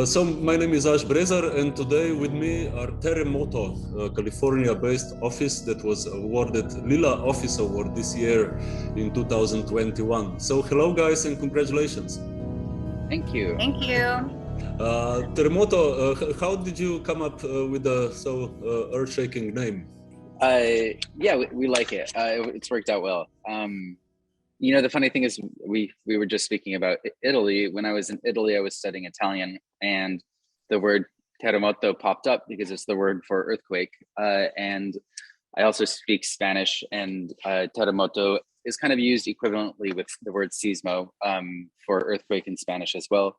So my name is Ash Brezar, and today with me are Terremoto, a California-based office that was awarded LILA Office Award this year in 2021. So hello guys and congratulations. Thank you. Thank you. Terremoto, how did you come up with a so earth-shaking name? Yeah, we like it. It's worked out well. You know, the funny thing is we were just speaking about Italy. When I was in Italy, I was studying Italian, and the word terremoto popped up because it's the word for earthquake. And I also speak Spanish, and terremoto is kind of used equivalently with the word sismo for earthquake in Spanish as well.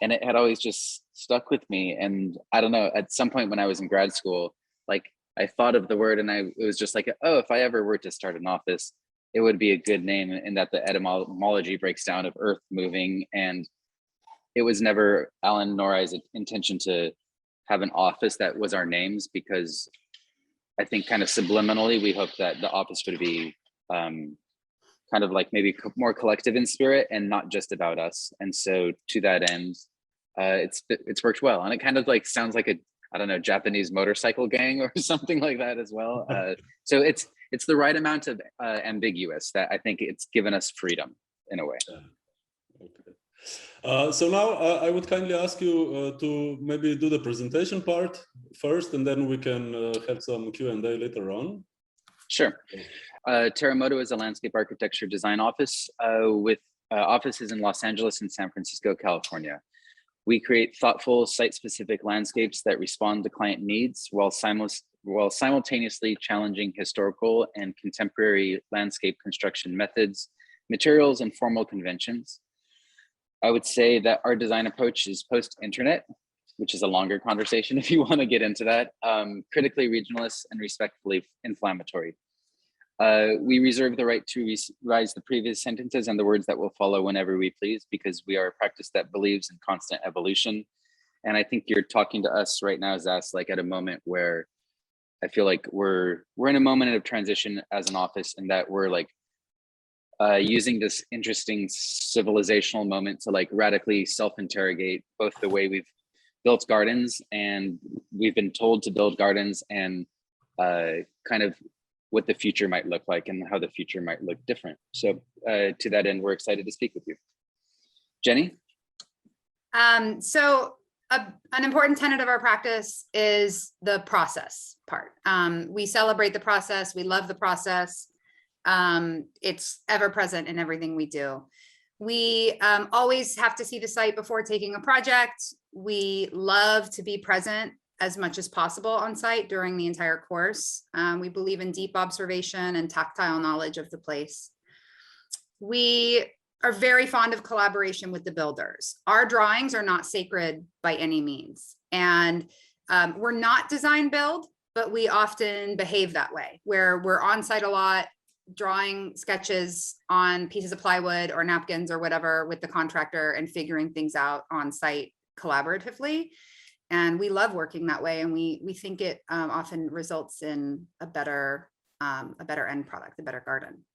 And it had always just stuck with me. And I don't know, at some point when I was in grad school, like I thought of the word and it was just like, oh, if I ever were to start an office, it would be a good name, in that the etymology breaks down of earth moving. And it was never Alan nor I's intention to have an office that was our names, because I think kind of subliminally, we hoped that the office would be kind of like maybe more collective in spirit and not just about us. And so to that end, it's worked well. And it kind of like sounds like a, I don't know, Japanese motorcycle gang or something like that as well. So it's the right amount of ambiguous that I think it's given us freedom in a way. Okay. So now I would kindly ask you to maybe do the presentation part first, and then we can have some Q&A later on. Sure. Terremoto is a landscape architecture design office with offices in Los Angeles and San Francisco, California. We create thoughtful, site-specific landscapes that respond to client needs while simultaneously challenging historical and contemporary landscape construction methods, materials, and formal conventions. I would say that our design approach is post-internet, which is a longer conversation if you want to get into that, critically regionalist and respectfully inflammatory. We reserve the right to revise the previous sentences and the words that will follow whenever we please, because we are a practice that believes in constant evolution. And I think you're talking to us right now, Zas, like at a moment where I feel like we're in a moment of transition as an office, and that we're like using this interesting civilizational moment to like radically self-interrogate both the way we've built gardens and we've been told to build gardens, and kind of what the future might look like and how the future might look different. So to that end, we're excited to speak with you. Jenny? So an important tenet of our practice is the process part. We celebrate the process. We love the process. It's ever present in everything we do. We always have to see the site before taking a project. We love to be present as much as possible on site during the entire course. We believe in deep observation and tactile knowledge of the place. We are very fond of collaboration with the builders. Our drawings are not sacred by any means. And we're not design build, but we often behave that way, where we're on site a lot, drawing sketches on pieces of plywood or napkins or whatever with the contractor and figuring things out on site collaboratively. And we love working that way. And we think it often results in a better end product, a better garden.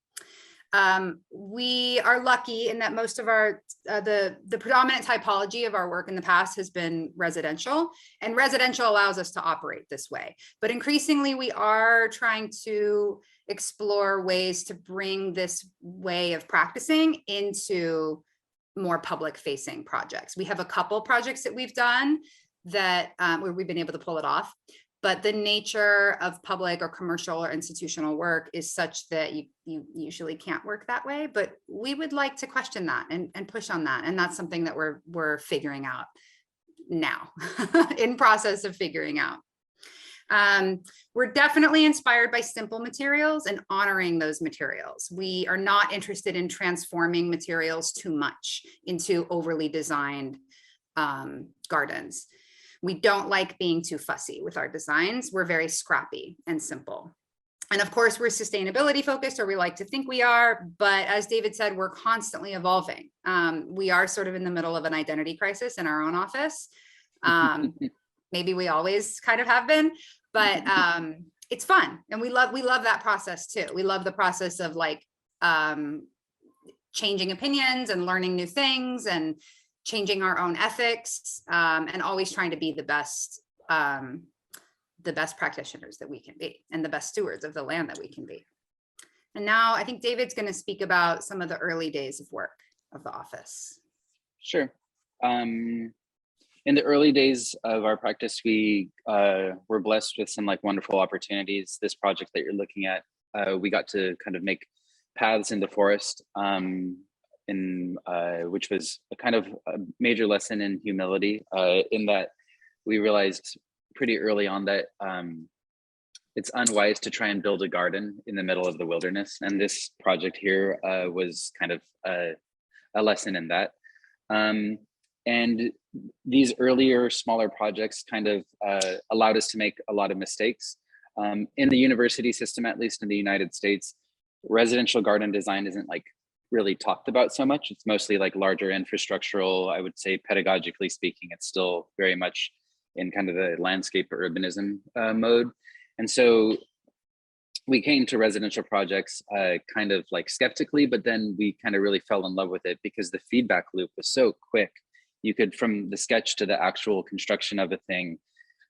We are lucky in that most of our, the predominant typology of our work in the past has been residential, and residential allows us to operate this way. But increasingly, we are trying to explore ways to bring this way of practicing into more public facing projects. We have a couple projects that we've done that where we've been able to pull it off, but the nature of public or commercial or institutional work is such that you usually can't work that way. But we would like to question that and push on that, and that's something that we're figuring out now, in process of figuring out. We're definitely inspired by simple materials and honoring those materials. We are not interested in transforming materials too much into overly designed gardens. We don't like being too fussy with our designs. We're very scrappy and simple. And of course, we're sustainability focused, or we like to think we are, but as David said, we're constantly evolving. We are sort of in the middle of an identity crisis in our own office. Maybe we always kind of have been, but it's fun. And we love that process too. We love the process of like changing opinions and learning new things and changing our own ethics, and always trying to be the best practitioners that we can be and the best stewards of the land that we can be. And now I think David's going to speak about some of the early days of work of the office. Sure. In the early days of our practice, we were blessed with some like wonderful opportunities. This project that you're looking at, we got to kind of make paths in the forest, which was a kind of a major lesson in humility, in that we realized pretty early on that it's unwise to try and build a garden in the middle of the wilderness. And this project here was kind of a lesson in that. And these earlier, smaller projects kind of allowed us to make a lot of mistakes. In the university system, at least in the United States, residential garden design isn't like really talked about so much. It's mostly like larger infrastructural, I would say pedagogically speaking, it's still very much in kind of the landscape urbanism mode. And so we came to residential projects kind of like skeptically, but then we kind of really fell in love with it because the feedback loop was so quick. You could, from the sketch to the actual construction of a thing,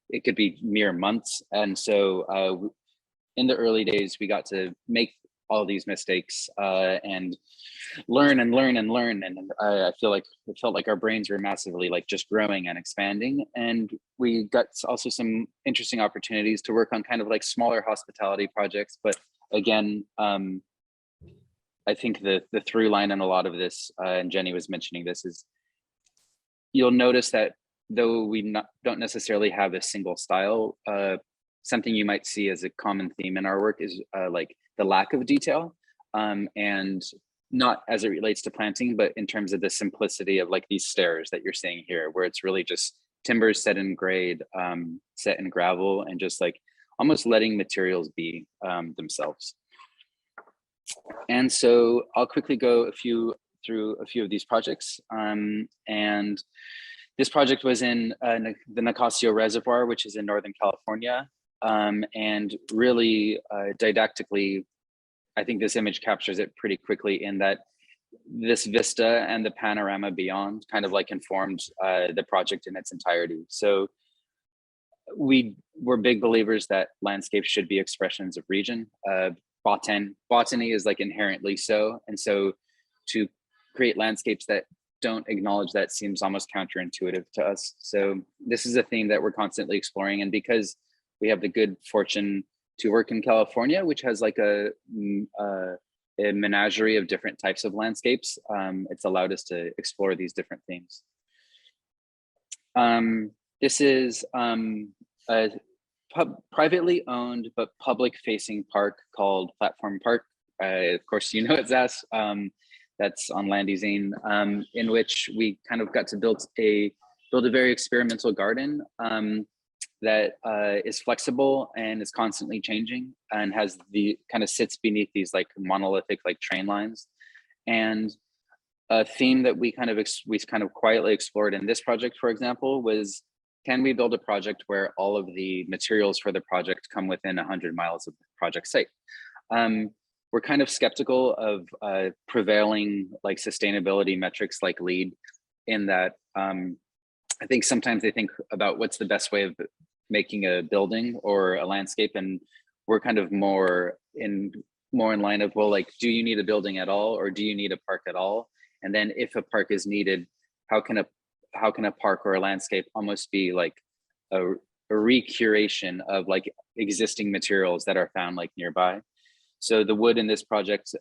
it could be mere months. And so in the early days, we got to make all these mistakes and learn and learn and learn. And I feel like it felt like our brains were massively like just growing and expanding. And we got also some interesting opportunities to work on kind of like smaller hospitality projects. But again, I think the through line in a lot of this, and Jenny was mentioning this, is you'll notice that though we don't necessarily have a single style, something you might see as a common theme in our work is like the lack of detail, and not as it relates to planting, but in terms of the simplicity of like these stairs that you're seeing here, where it's really just timbers set in grade, set in gravel, and just like almost letting materials be themselves. And so I'll quickly go through a few of these projects. And this project was in the Nicasio Reservoir, which is in Northern California. And really didactically, I think this image captures it pretty quickly in that this vista and the panorama beyond kind of like informed the project in its entirety. So we were big believers that landscapes should be expressions of region. Botany is like inherently so. And so to create landscapes that don't acknowledge that seems almost counterintuitive to us. So this is a theme that we're constantly exploring. And because we have the good fortune to work in California, which has like a menagerie of different types of landscapes, it's allowed us to explore these different themes. This is a privately owned but public-facing park called Platform Park. Of course, you know it's us. That's on Landizine, in which we kind of got to build a very experimental garden that is flexible and is constantly changing and has the kind of sits beneath these like monolithic like train lines. And a theme that we kind of quietly explored in this project, for example, was, can we build a project where all of the materials for the project come within 100 miles of the project site? We're kind of skeptical of prevailing like sustainability metrics like LEED, in that I think sometimes they think about what's the best way of making a building or a landscape, and we're kind of more in line of, well, like, do you need a building at all, or do you need a park at all? And then if a park is needed, how can a park or a landscape almost be like a recuration of like existing materials that are found like nearby? So the wood in this project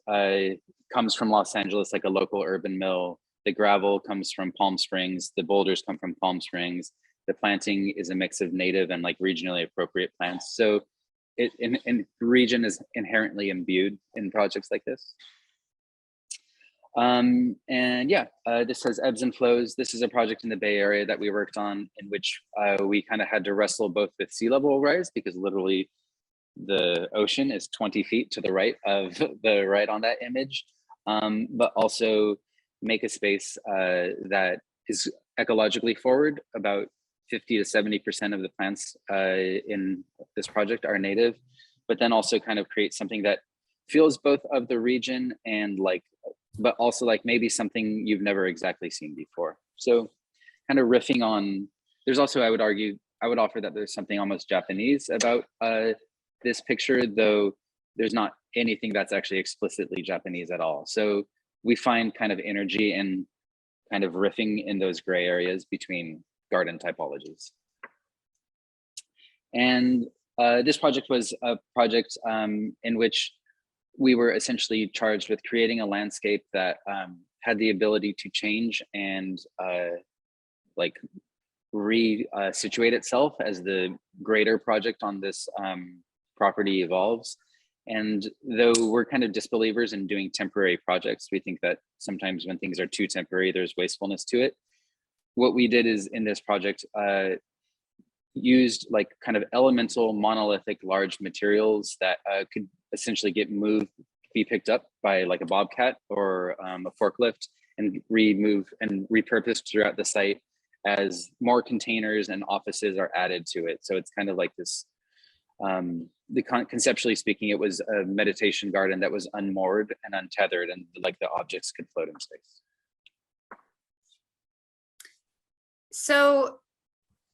comes from Los Angeles, like a local urban mill. The gravel comes from Palm Springs. The boulders come from Palm Springs. The planting is a mix of native and like regionally appropriate plants. So the region is inherently imbued in projects like this. And yeah, this has ebbs and flows. This is a project in the Bay Area that we worked on, in which we kind of had to wrestle both with sea level rise, because literally the ocean is 20 feet to the right of the right on that image, but also make a space that is ecologically forward. About 50 to 70% of the plants in this project are native, but then also kind of create something that feels both of the region and like but also like maybe something you've never exactly seen before. So kind of riffing on, there's also, I would offer that there's something almost Japanese about this picture, though there's not anything that's actually explicitly Japanese at all. So we find kind of energy in kind of riffing in those gray areas between garden typologies. And this project was a project in which we were essentially charged with creating a landscape that had the ability to change and like re-situate itself as the greater project on this property evolves. And though we're kind of disbelievers in doing temporary projects, we think that sometimes when things are too temporary, there's wastefulness to it. What we did is in this project, used like kind of elemental monolithic large materials that could essentially get moved, be picked up by like a bobcat or a forklift and removed and repurposed throughout the site as more containers and offices are added to it. So it's kind of like this, conceptually speaking, it was a meditation garden that was unmoored and untethered, and like the objects could float in space. So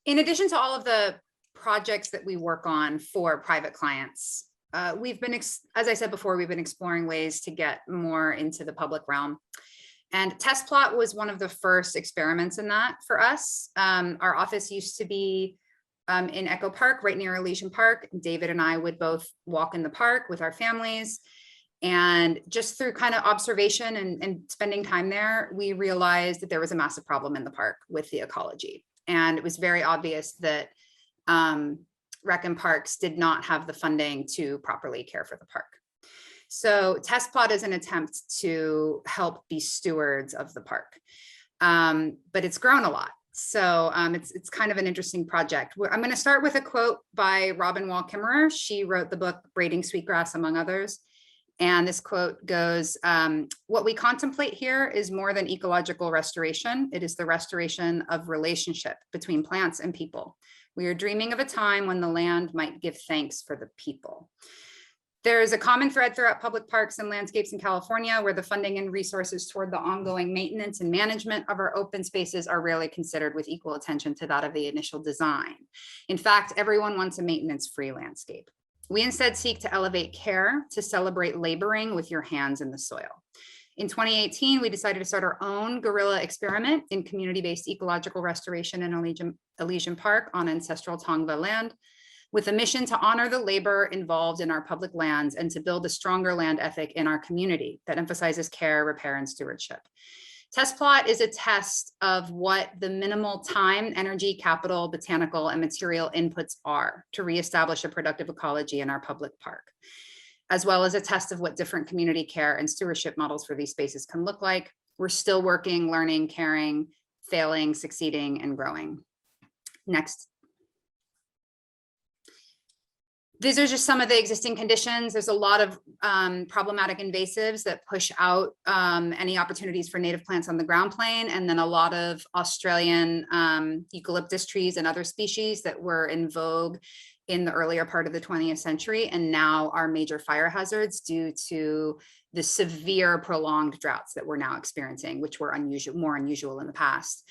in addition to all of the projects that we work on for private clients, we've been, as I said before, we've been exploring ways to get more into the public realm. And Test Plot was one of the first experiments in that for us. Our office used to be in Echo Park, right near Elysian Park. David and I would both walk in the park with our families. And just through kind of observation and spending time there, we realized that there was a massive problem in the park with the ecology. And it was very obvious that Rec and Parks did not have the funding to properly care for the park. So Test Plot is an attempt to help be stewards of the park, but it's grown a lot. So it's kind of an interesting project. I'm going to start with a quote by Robin Wall Kimmerer. She wrote the book Braiding Sweetgrass, among others. And this quote goes, what we contemplate here is more than ecological restoration. It is the restoration of relationship between plants and people. We are dreaming of a time when the land might give thanks for the people. There is a common thread throughout public parks and landscapes in California where the funding and resources toward the ongoing maintenance and management of our open spaces are rarely considered with equal attention to that of the initial design. In fact, everyone wants a maintenance-free landscape. We instead seek to elevate care, to celebrate laboring with your hands in the soil. In 2018, we decided to start our own guerrilla experiment in community-based ecological restoration in Elysian Park on ancestral Tongva land, with a mission to honor the labor involved in our public lands and to build a stronger land ethic in our community that emphasizes care, repair, and stewardship. Test Plot is a test of what the minimal time, energy, capital, botanical, and material inputs are to reestablish a productive ecology in our public park, as well as a test of what different community care and stewardship models for these spaces can look like. We're still working, learning, caring, failing, succeeding, and growing. Next. These are just some of the existing conditions. There's a lot of problematic invasives that push out any opportunities for native plants on the ground plane, and then a lot of Australian eucalyptus trees and other species that were in vogue in the earlier part of the 20th century, and now are major fire hazards due to the severe prolonged droughts that we're now experiencing, which were more unusual in the past.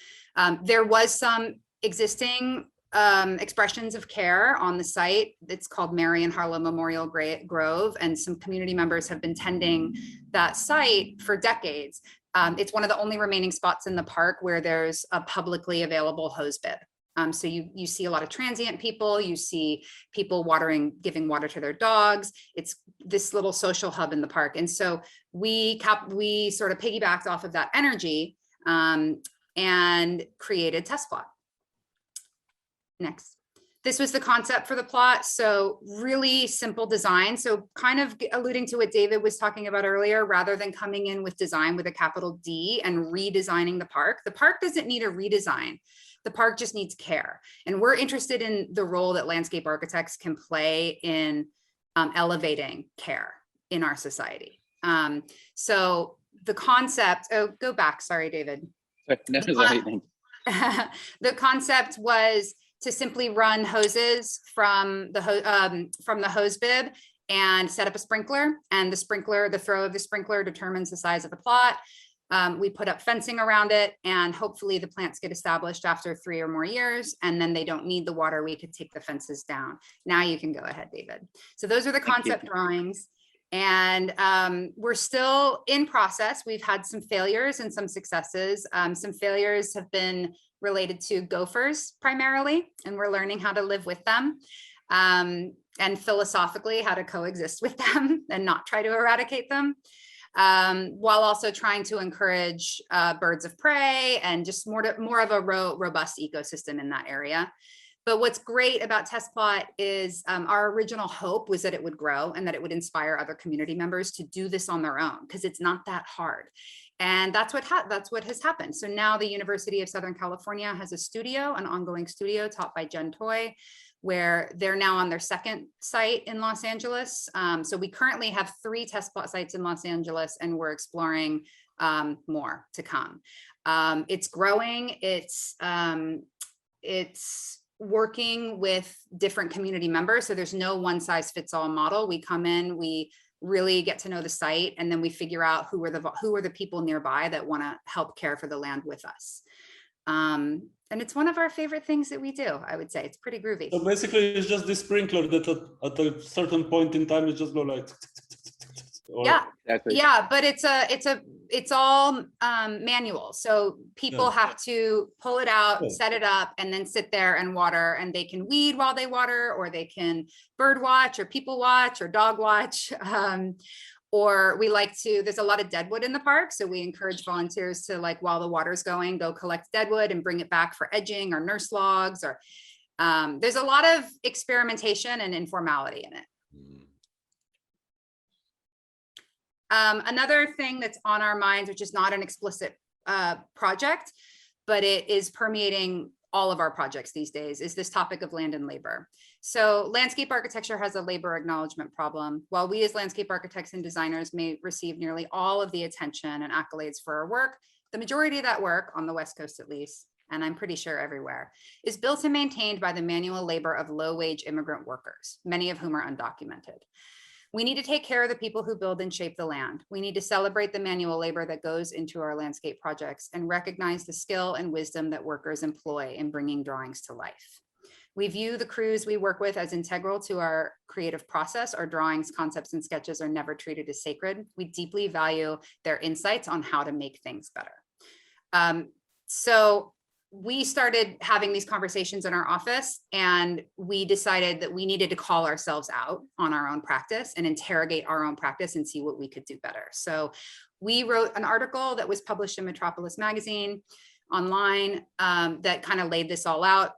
There was some existing expressions of care on the site. It's called Mary and Harlow Memorial Grove, and some community members have been tending that site for decades. It's one of the only remaining spots in the park where there's a publicly available hose bib. So you see a lot of transient people, you see people giving water to their dogs. It's this little social hub in the park. And so we sort of piggybacked off of that energy and created Test Plot. Next. This was the concept for the plot. So really simple design. So kind of alluding to what David was talking about earlier, rather than coming in with design with a capital D and redesigning the park doesn't need a redesign. The park just needs care. And we're interested in the role that landscape architects can play in elevating care in our society. So the concept, go back, sorry, David. The concept was to simply run hoses from the hose bib and set up a sprinkler. And the throw of the sprinkler determines the size of the plot. We put up fencing around it, and hopefully the plants get established after 3 or more years, and then they don't need the water. We could take the fences down. Now you can go ahead, David. So those are the concept drawings. And we're still in process. We've had some failures and some successes. Some failures have been related to gophers primarily, and we're learning how to live with them. And philosophically how to coexist with them and not try to eradicate them. While also trying to encourage birds of prey and just more of a robust ecosystem in that area. But what's great about Test Plot is our original hope was that it would grow and that it would inspire other community members to do this on their own, because it's not that hard. And that's what has happened. So now the University of Southern California has a studio, an ongoing studio taught by Jen Toy, where they're now on their second site in Los Angeles. So we currently have 3 Test Plot sites in Los Angeles, and we're exploring more to come. It's growing. It's working with different community members. So there's no one size fits all model. We come in, we really get to know the site, and then we figure out who are the people nearby that want to help care for the land with us. And it's one of our favorite things that we do. I would say it's pretty groovy. So basically, it's just this sprinkler that at a certain point in time, it just go like. Yeah, exactly. Yeah, but it's all manual. So people have to pull it out, set it up, and then sit there and water. And they can weed while they water, or they can bird watch, or people watch, or dog watch. Or we like to, there's a lot of deadwood in the park. So we encourage volunteers to, like, while the water's going, go collect deadwood and bring it back for edging or nurse logs. Or there's a lot of experimentation and informality in it. Another thing that's on our minds, which is not an explicit project, but it is permeating all of our projects these days, is this topic of land and labor. So landscape architecture has a labor acknowledgement problem. While we as landscape architects and designers may receive nearly all of the attention and accolades for our work, the majority of that work, on the West Coast at least, and I'm pretty sure everywhere, is built and maintained by the manual labor of low-wage immigrant workers, many of whom are undocumented. We need to take care of the people who build and shape the land. We need to celebrate the manual labor that goes into our landscape projects and recognize the skill and wisdom that workers employ in bringing drawings to life. We view the crews we work with as integral to our creative process. Our drawings, concepts, and sketches are never treated as sacred. We deeply value their insights on how to make things better. So we started having these conversations in our office, and we decided that we needed to call ourselves out on our own practice and interrogate our own practice and see what we could do better. So we wrote an article that was published in Metropolis magazine online that kind of laid this all out.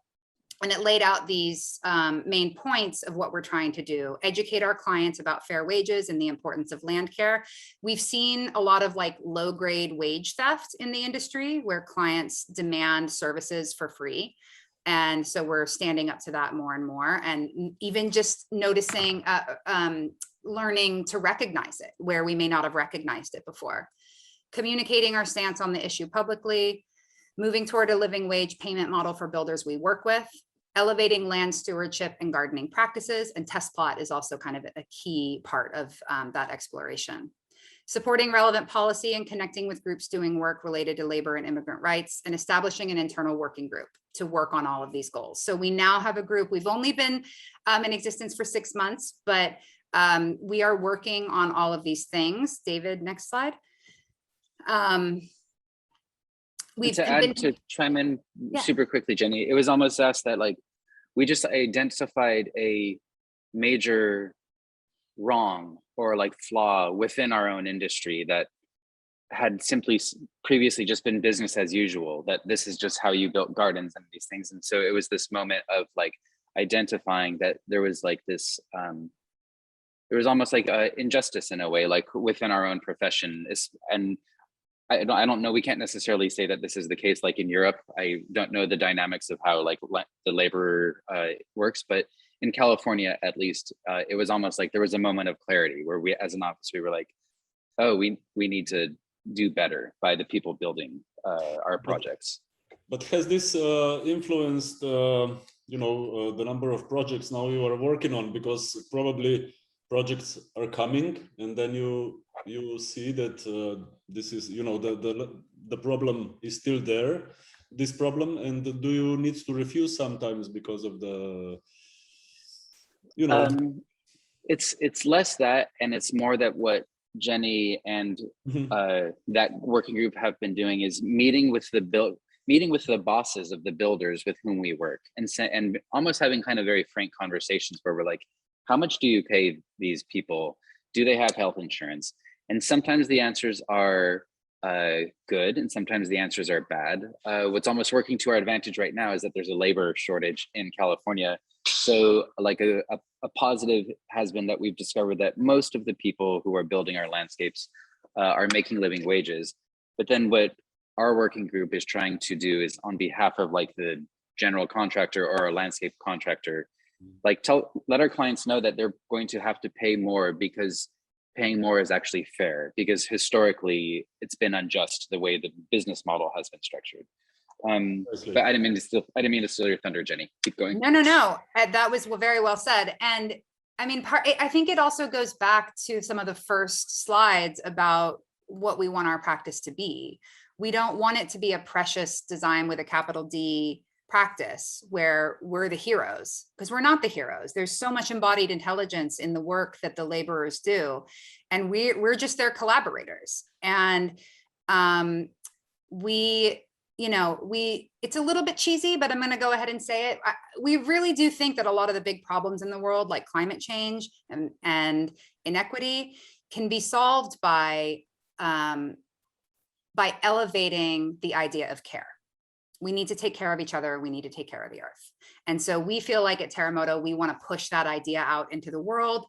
And it laid out these main points of what we're trying to do: educate our clients about fair wages and the importance of land care. We've seen a lot of like low-grade wage theft in the industry where clients demand services for free. And so we're standing up to that more and more, and even just noticing, learning to recognize it where we may not have recognized it before. Communicating our stance on the issue publicly, moving toward a living wage payment model for builders we work with, elevating land stewardship and gardening practices, and Test Plot is also kind of a key part of that exploration. Supporting relevant policy and connecting with groups doing work related to labor and immigrant rights, and establishing an internal working group to work on all of these goals. So we now have a group. We've only been in existence for 6 months, but we are working on all of these things. David, next slide. To chime in super quickly, Jenny, it was almost us that, like, we just identified a major wrong or like flaw within our own industry that had simply previously just been business as usual, that this is just how you built gardens and these things. And so it was this moment of like identifying that there was like this, there was almost like injustice in a way, like within our own profession. And I don't know, we can't necessarily say that this is the case like in Europe. I don't know the dynamics of how like the labor works, but in California, at least, it was almost like there was a moment of clarity where we, as an office, we were like, oh, we need to do better by the people building our projects. But has this influenced, the number of projects now you are working on? Because probably projects are coming, and then you see that this is, you know, the problem is still there, this problem, and do you need to refuse sometimes because of the, you know? It's less that, and it's more that what Jenny and that working group have been doing is meeting with the bosses of the builders with whom we work, and almost having kind of very frank conversations where we're like, how much do you pay these people? Do they have health insurance? And sometimes the answers are good, and sometimes the answers are bad. What's almost working to our advantage right now is that there's a labor shortage in California. So like a positive has been that we've discovered that most of the people who are building our landscapes are making living wages. But then what our working group is trying to do is, on behalf of like the general contractor or a landscape contractor, like let our clients know that they're going to have to pay more, because paying more is actually fair, because historically it's been unjust the way the business model has been structured. But I didn't mean to steal your thunder, Jenny. Keep going. No. That was very well said. And I mean, I think it also goes back to some of the first slides about what we want our practice to be. We don't want it to be a precious design with a capital D practice where we're the heroes, because we're not the heroes. There's so much embodied intelligence in the work that the laborers do, and we're just their collaborators. And it's a little bit cheesy, but I'm going to go ahead and say it. We really do think that a lot of the big problems in the world, like climate change and inequity, can be solved by elevating the idea of care. We need to take care of each other. We need to take care of the earth. And so we feel like at Terremoto, we want to push that idea out into the world.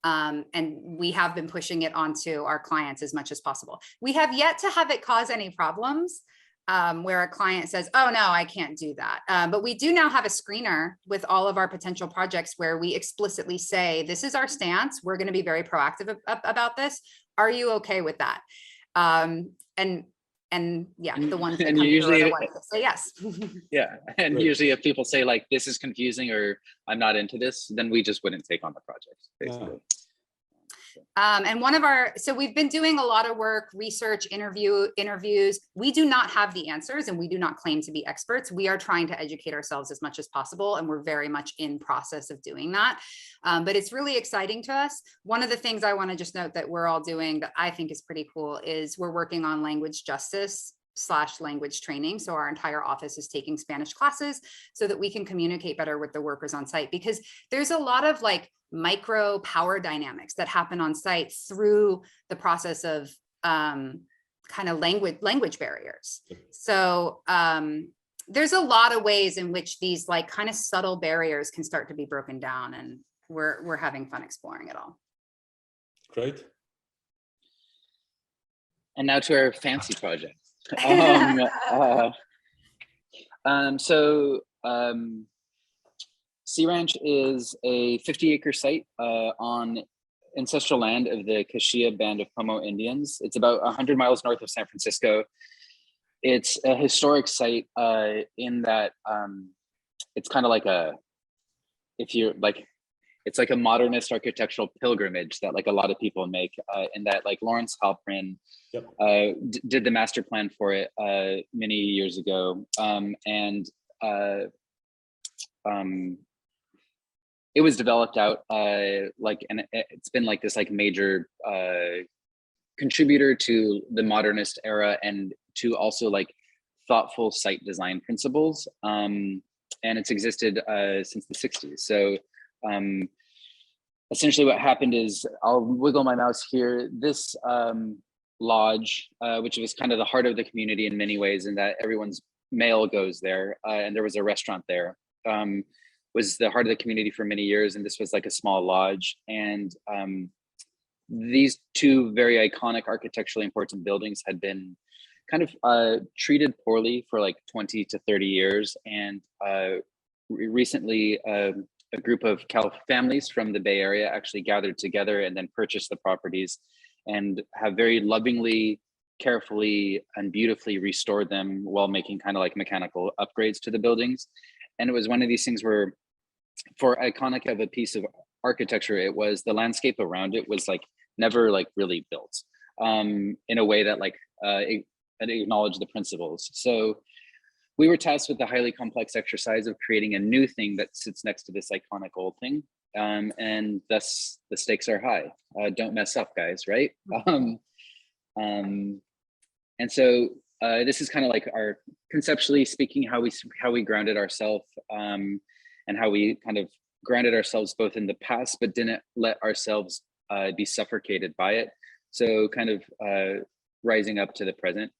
And we have been pushing it onto our clients as much as possible. We have yet to have it cause any problems where a client says, oh no, I can't do that. But we do now have a screener with all of our potential projects where we explicitly say, this is our stance. We're going to be very proactive about this. Are you okay with that? And yeah, the ones that come through are the ones that say yes. Yeah, and usually if people say like, this is confusing or I'm not into this, then we just wouldn't take on the project, basically. And so we've been doing a lot of work, research, interviews. We do not have the answers, and we do not claim to be experts. We are trying to educate ourselves as much as possible, and we're very much in process of doing that. But it's really exciting to us. One of the things I want to just note that we're all doing that I think is pretty cool is we're working on language justice / language training. So our entire office is taking Spanish classes so that we can communicate better with the workers on site, because there's a lot of like micro power dynamics that happen on site through the process of kind of language barriers. So there's a lot of ways in which these like kind of subtle barriers can start to be broken down, and we're having fun exploring it all. Great. And now to our fancy project. Sea Ranch is a 50-acre site on ancestral land of the Kashia Band of Pomo Indians. It's about 100 miles north of San Francisco. It's a historic site in that it's kind of like it's like a modernist architectural pilgrimage that like a lot of people make, in that like Lawrence Halprin did the master plan for it many years ago. It was developed out and it's been like this like major contributor to the modernist era and to also like thoughtful site design principles. And it's existed since the 60s. So essentially what happened is, I'll wiggle my mouse here, this lodge, which was kind of the heart of the community in many ways, in that everyone's mail goes there, and there was a restaurant there, was the heart of the community for many years. And this was like a small lodge. And these two very iconic architecturally important buildings had been kind of treated poorly for like 20 to 30 years. And recently, a group of families from the Bay Area actually gathered together and then purchased the properties and have very lovingly, carefully, and beautifully restored them while making kind of like mechanical upgrades to the buildings. And it was one of these things where, for iconic of a piece of architecture it was, the landscape around it was like never like really built in a way that like it acknowledged the principles. So we were tasked with the highly complex exercise of creating a new thing that sits next to this iconic old thing. And thus the stakes are high. Don't mess up, guys, right? And so this is kind of like our, conceptually speaking, how we grounded ourselves, and how we kind of grounded ourselves both in the past, but didn't let ourselves be suffocated by it. So kind of rising up to the present.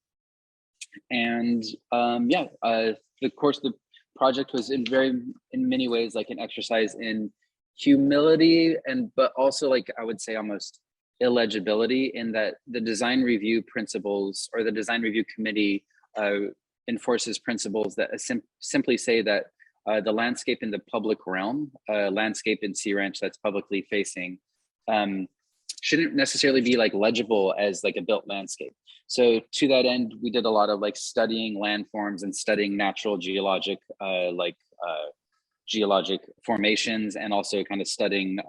And yeah, the project was in many ways like an exercise in humility, but also like I would say almost illegibility, in that the design review principles or the design review committee enforces principles that simply say that the landscape in the public realm, landscape in Sea Ranch that's publicly facing, shouldn't necessarily be like legible as like a built landscape. So to that end, we did a lot of like studying landforms and studying natural geologic geologic formations, and also kind of studying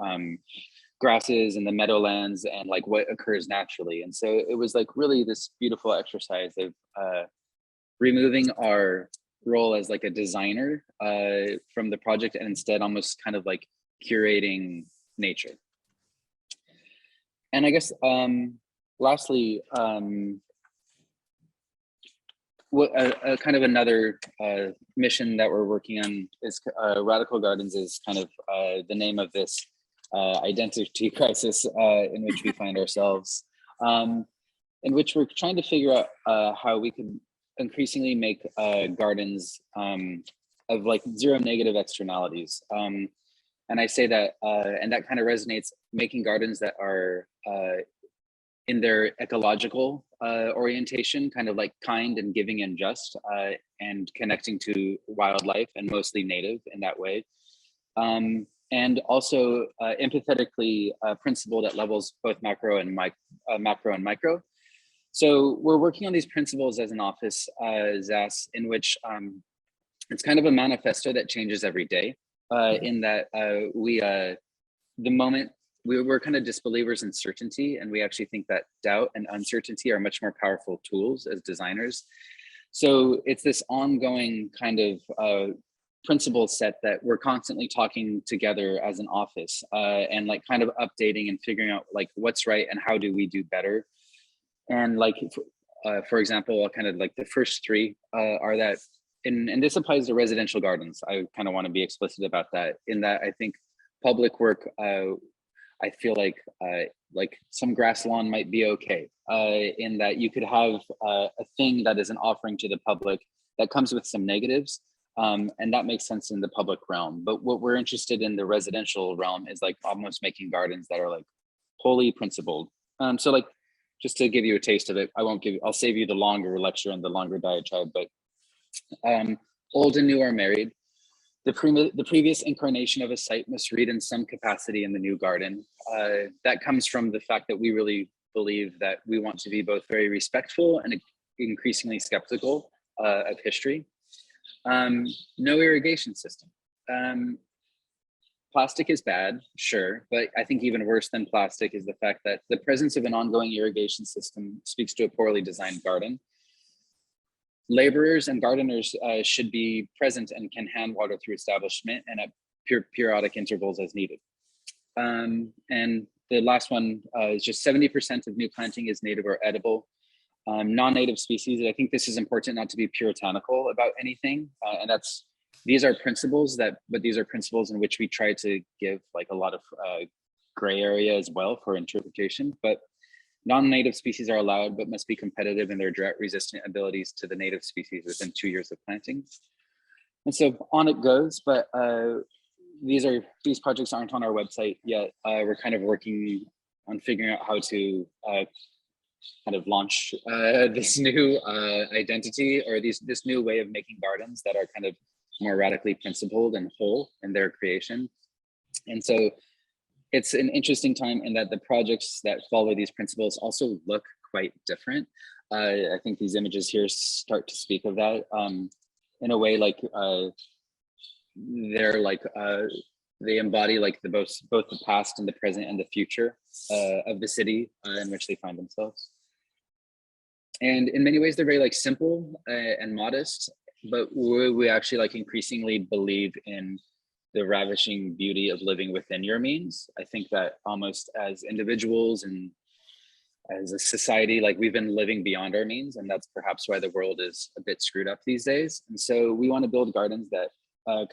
grasses and the meadowlands and like what occurs naturally. And so it was like really this beautiful exercise of removing our role as like a designer from the project, and instead almost kind of like curating nature. And I guess lastly, what kind of another mission that we're working on is Radical Gardens is kind of the name of this identity crisis in which we find ourselves, in which we're trying to figure out how we can increasingly make gardens of like zero negative externalities. And I say that, and that kind of resonates, making gardens that are in their ecological orientation, kind of like kind and giving and just, and connecting to wildlife and mostly native in that way. And also empathetically principled at levels both macro and micro. So we're working on these principles as an office, ZAS, in which it's kind of a manifesto that changes every day, in that the moment we're kind of disbelievers in certainty, and we actually think that doubt and uncertainty are much more powerful tools as designers. So it's this ongoing kind of principle set that we're constantly talking together as an office, and like kind of updating and figuring out like what's right and how do we do better. And like, for example, kind of like the first three are that, and this applies to residential gardens. I kind of want to be explicit about that, in that I think public work, I feel like some grass lawn might be okay, in that you could have a thing that is an offering to the public that comes with some negatives, and that makes sense in the public realm. But what we're interested in the residential realm is like almost making gardens that are like wholly principled. So like, just to give you a taste of it, I'll save you the longer lecture and the longer diatribe, but old and new are married. The previous incarnation of a site must read in some capacity in the new garden. That comes from the fact that we really believe that we want to be both very respectful and increasingly skeptical of history. No irrigation system. Plastic is bad, sure, but I think even worse than plastic is the fact that the presence of an ongoing irrigation system speaks to a poorly designed garden. Laborers and gardeners should be present and can hand water through establishment and at periodic intervals as needed. And the last one is just 70% of new planting is native or edible. Non-native species, I think this is important not to be puritanical about anything. And these are principles but these are principles in which we try to give like a lot of gray area as well for interpretation. But non-native species are allowed, but must be competitive in their drought-resistant abilities to the native species within 2 years of planting. And so on it goes, but these projects aren't on our website yet. We're kind of working on figuring out how to kind of launch this new identity, or this new way of making gardens that are kind of more radically principled and whole in their creation. And so it's an interesting time in that the projects that follow these principles also look quite different. I think these images here start to speak of that in a way, like they're like they embody like both the past and the present and the future of the city in which they find themselves. And in many ways, they're very like simple and modest, but we actually like increasingly believe in the ravishing beauty of living within your means. I think that almost as individuals and as a society, like we've been living beyond our means, and that's perhaps why the world is a bit screwed up these days. And so we want to build gardens that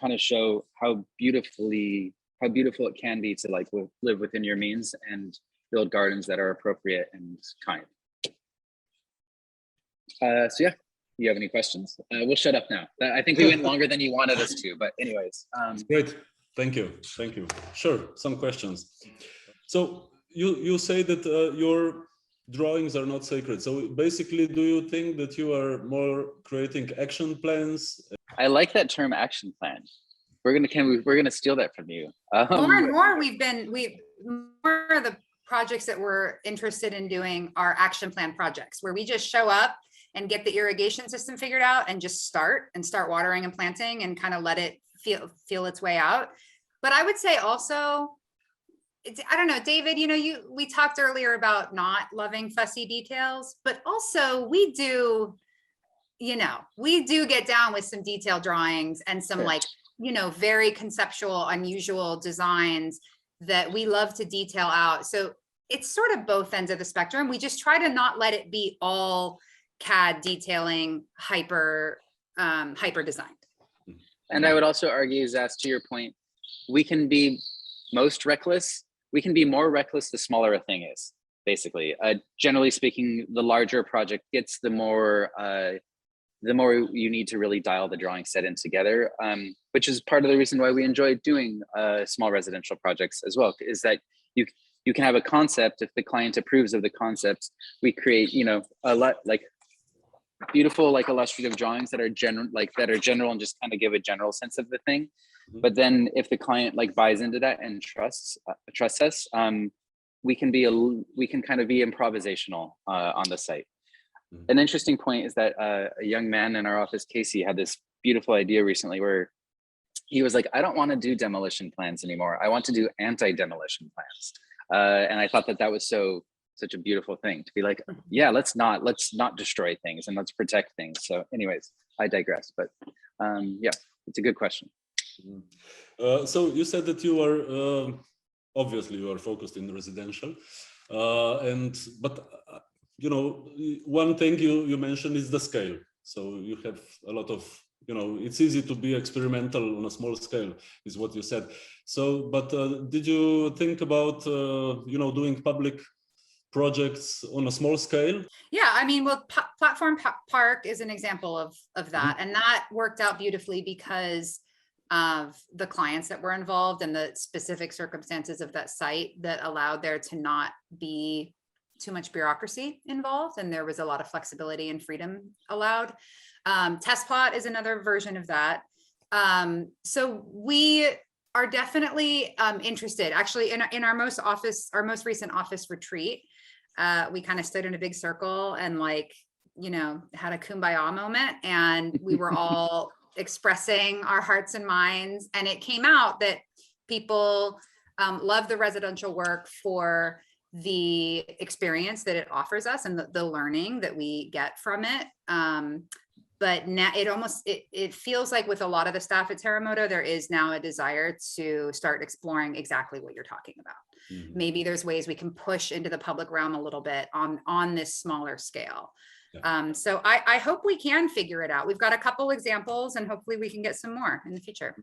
kind of show how beautiful it can be to like live within your means and build gardens that are appropriate and kind. So yeah, you have any questions? We'll shut up now. I think we went longer than you wanted us to, but anyways. Great, thank you. Sure, some questions. So you say that your drawings are not sacred. So basically, do you think that you are more creating action plans? I like that term, action plan. We're gonna steal that from you. More and more, more of the projects that we're interested in doing are action plan projects, where we just show up and get the irrigation system figured out and just start watering and planting and kind of let it feel its way out. But I would say also, I don't know, David, we talked earlier about not loving fussy details, but also we do get down with some detailed drawings and some like, very conceptual, unusual designs that we love to detail out. So it's sort of both ends of the spectrum. We just try to not let it be all CAD detailing, hyper designed. And I would also argue, Zas, to your point, we can be most reckless. We can be more reckless the smaller a thing is, basically. Generally speaking, the larger a project gets, the more you need to really dial the drawing set in together, which is part of the reason why we enjoy doing small residential projects as well, is that you can have a concept. If the client approves of the concept, we create, a lot like beautiful, like illustrative drawings that are general and just kind of give a general sense of the thing. But then if the client like buys into that and trusts us, we can kind of be improvisational on the site. An interesting point is that a young man in our office, Casey, had this beautiful idea recently where he was like, I don't want to do demolition plans anymore. I want to do anti-demolition plans. And I thought that was such a beautiful thing to be like, yeah, let's not destroy things and let's protect things. So anyways, I digress, but yeah, it's a good question. So you said that you are, obviously you are focused in residential, but one thing you mentioned is the scale. So you have a lot of, it's easy to be experimental on a small scale, is what you said. So, but did you think about, doing public projects on a small scale? Yeah, I mean, well, Platform Park is an example of that. And that worked out beautifully because of the clients that were involved and the specific circumstances of that site that allowed there to not be too much bureaucracy involved. And there was a lot of flexibility and freedom allowed. Test plot is another version of that. So we are definitely interested. Actually, in our most recent office retreat, we kind of stood in a big circle and had a kumbaya moment, and we were all expressing our hearts and minds. And it came out that people love the residential work for the experience that it offers us and the learning that we get from it. But now it feels like with a lot of the staff at Terremoto, there is now a desire to start exploring exactly what you're talking about. Maybe there's ways we can push into the public realm a little bit on this smaller scale. So I hope we can figure it out. We've got a couple examples and hopefully we can get some more in the future.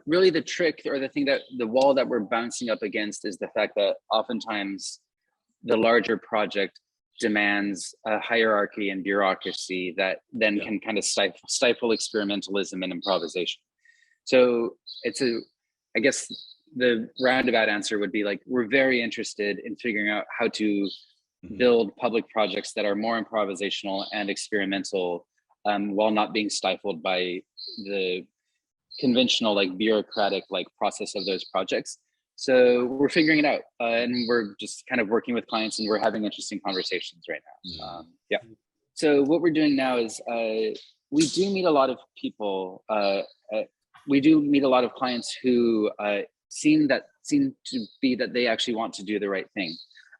Really the trick, or the wall that we're bouncing up against, is the fact that oftentimes the larger project demands a hierarchy and bureaucracy that then can kind of stifle experimentalism and improvisation. So I guess the roundabout answer would be like, we're very interested in figuring out how to build public projects that are more improvisational and experimental, while not being stifled by the conventional bureaucratic process of those projects. So we're figuring it out, and we're just kind of working with clients, and we're having interesting conversations right now. So what we're doing now is we do meet a lot of people we do meet a lot of clients who seem to be that they actually want to do the right thing.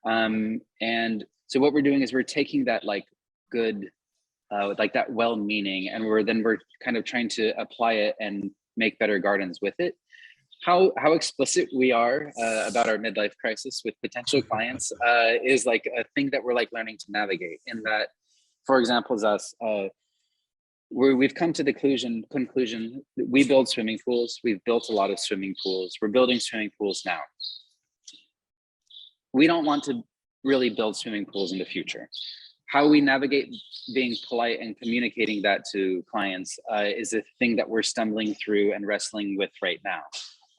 And so what we're doing is we're taking that like good, like that well-meaning, and we're kind of trying to apply it and make better gardens with it. How explicit we are about our midlife crisis with potential clients is like a thing that we're like learning to navigate. In that, for example, as us, we've come to the conclusion we build swimming pools. We've built a lot of swimming pools. We're building swimming pools now. We don't want to really build swimming pools in the future. How we navigate being polite and communicating that to clients is a thing that we're stumbling through and wrestling with right now.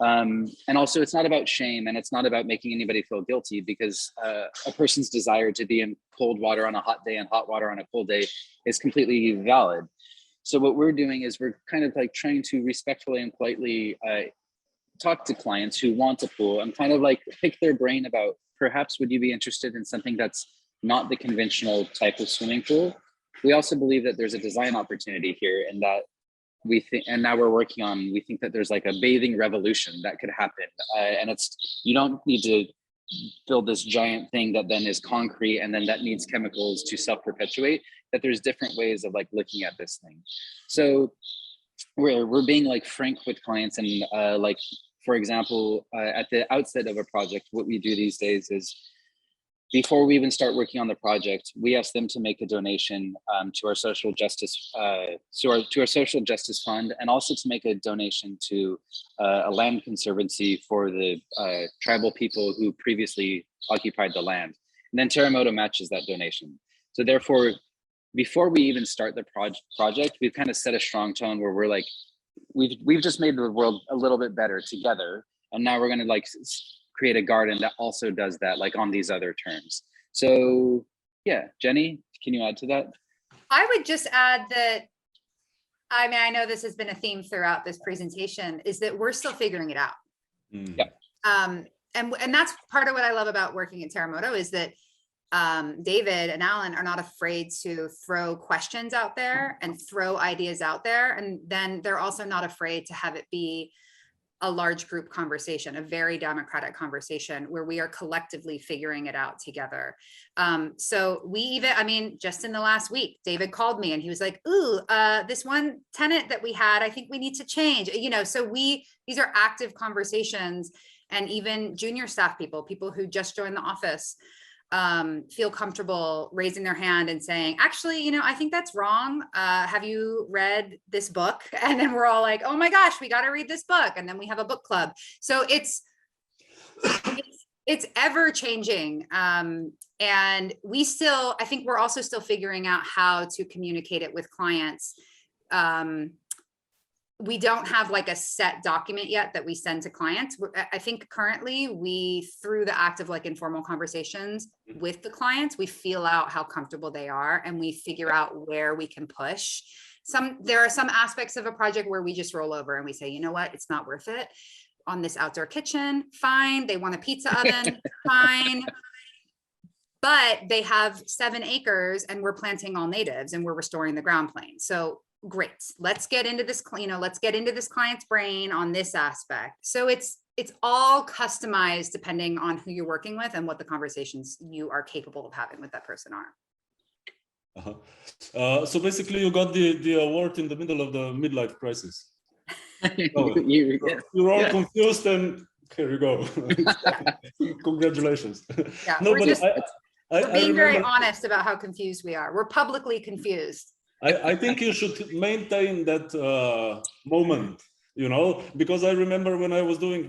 And also, it's not about shame, and it's not about making anybody feel guilty, because a person's desire to be in cold water on a hot day and hot water on a cold day is completely valid. So what we're doing is we're kind of like trying to respectfully and politely talk to clients who want a pool and kind of like pick their brain about, perhaps would you be interested in something that's not the conventional type of swimming pool? We also believe that there's a design opportunity here, and that we think, and now we think that there's like a bathing revolution that could happen. And you don't need to build this giant thing that then is concrete and then that needs chemicals to self-perpetuate, that there's different ways of like looking at this thing. So we're being like frank with clients, and like, for example, at the outset of a project, what we do these days is, before we even start working on the project, we ask them to make a donation to our social justice, to our social justice fund, and also to make a donation to a land conservancy for the tribal people who previously occupied the land. And then Terremoto matches that donation. So therefore, before we even start the project, we've kind of set a strong tone where we're like, we've just made the world a little bit better together, and now we're going to like create a garden that also does that, like on these other terms. So yeah, Jenny, can you add to that? I would just add that, I mean, I know this has been a theme throughout this presentation, is that we're still figuring it out. Yeah. And that's part of what I love about working at Terremoto, is that David and Alan are not afraid to throw questions out there and throw ideas out there. And then they're also not afraid to have it be a large group conversation, a very democratic conversation where we are collectively figuring it out together. So we even, I mean, just in the last week, David called me and he was like, ooh, this one tenant that we had, I think we need to change, you know. So these are active conversations, and even junior staff people who just joined the office feel comfortable raising their hand and saying, actually, you know, I think that's wrong. Have you read this book? And then we're all like, oh my gosh, we got to read this book. And then we have a book club. So it's ever changing. And I think we're also still figuring out how to communicate it with clients. We don't have like a set document yet that we send to clients. I think currently through the act of like informal conversations with the clients, we feel out how comfortable they are, and we figure out where we can push. There are some aspects of a project where we just roll over and we say, you know what, it's not worth it. On this outdoor kitchen, fine. They want a pizza oven, fine. But they have 7 acres and we're planting all natives and we're restoring the ground plane. So great, let's get into this, you know, let's get into this client's brain on this aspect. So it's all customized depending on who you're working with and what the conversations you are capable of having with that person are. So basically you got the award in the middle of the midlife crisis. Oh, you're all confused, and here you go. Congratulations. Yeah, no, we're being very remember, honest about how confused we are. We're publicly confused. I think you should maintain that moment, you know, because I remember when I was doing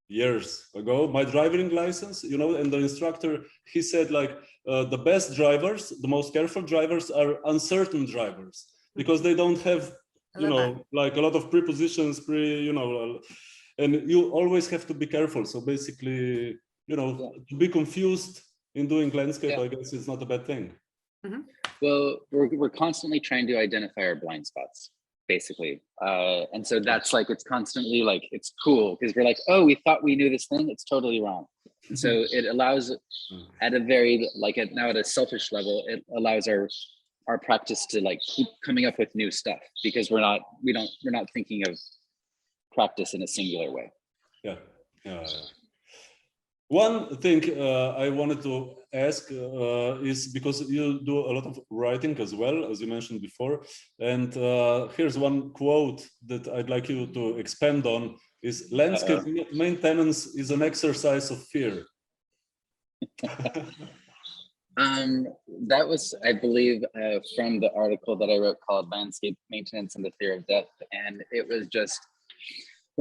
years ago, my driving license, you know, and the instructor, he said like, the best drivers, the most careful drivers are uncertain drivers, because they don't have, you know, like a lot of prepositions, you know, and you always have to be careful. So basically, you know, to be confused in doing landscape, I guess it's not a bad thing. Mm-hmm. Well, we're constantly trying to identify our blind spots, basically. And so that's like, it's constantly like, it's cool because we're like, oh, we thought we knew this thing, it's totally wrong. And so it allows, at a very, like now at a selfish level, it allows our practice to like keep coming up with new stuff, because we're not thinking of practice in a singular way. Yeah. One thing I wanted to ask is because you do a lot of writing as well, as you mentioned before, and here's one quote that I'd like you to expand on: is landscape maintenance is an exercise of fear. That was, I believe, from the article that I wrote called Landscape Maintenance and the Fear of Death. And it was just,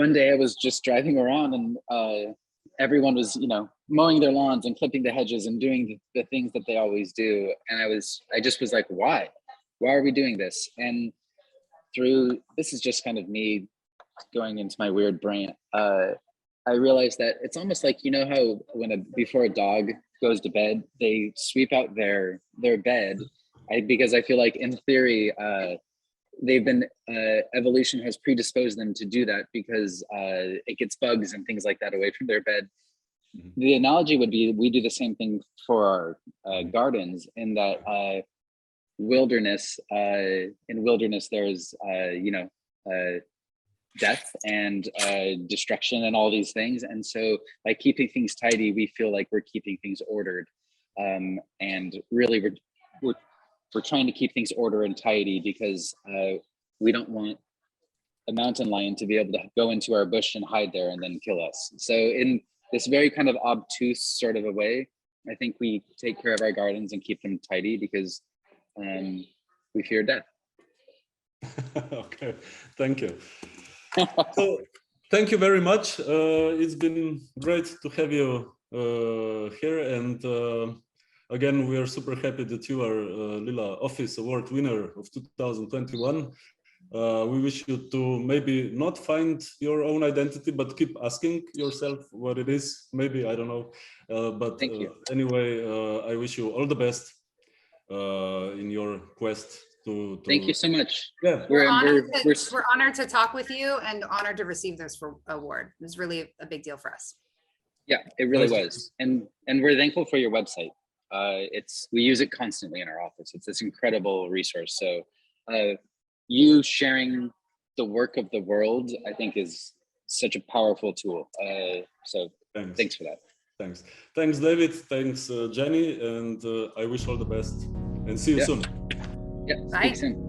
one day I was just driving around and everyone was, mowing their lawns and clipping the hedges and doing the things that they always do. And I just was like, why are we doing this? And this is just kind of me going into my weird brain. I realized that it's almost like, how before a dog goes to bed, they sweep out their bed. Because I feel like in theory, evolution has predisposed them to do that because it gets bugs and things like that away from their bed. Mm-hmm. The analogy would be, we do the same thing for our gardens, in that in wilderness there's death and destruction and all these things. And so by keeping things tidy, we feel like we're keeping things ordered. And really we're trying to keep things ordered and tidy because we don't want a mountain lion to be able to go into our bush and hide there and then kill us. So in this very kind of obtuse sort of a way, I think we take care of our gardens and keep them tidy because we fear death. Okay, thank you. So, thank you very much. It's been great to have you here, and again, we are super happy that you are LILA Office Award winner of 2021. We wish you to maybe not find your own identity, but keep asking yourself what it is. Maybe, I don't know. But anyway, I wish you all the best in your quest. Thank you so much. Yeah, we're honored to talk with you and honored to receive this award. It was really a big deal for us. Yeah, it really was. And we're thankful for your website. We use it constantly in our office. It's this incredible resource. So you sharing the work of the world, I think, is such a powerful tool. So thanks for that. Thanks, David. Thanks, Jenny. And I wish all the best. And see you soon. Yeah, speak soon.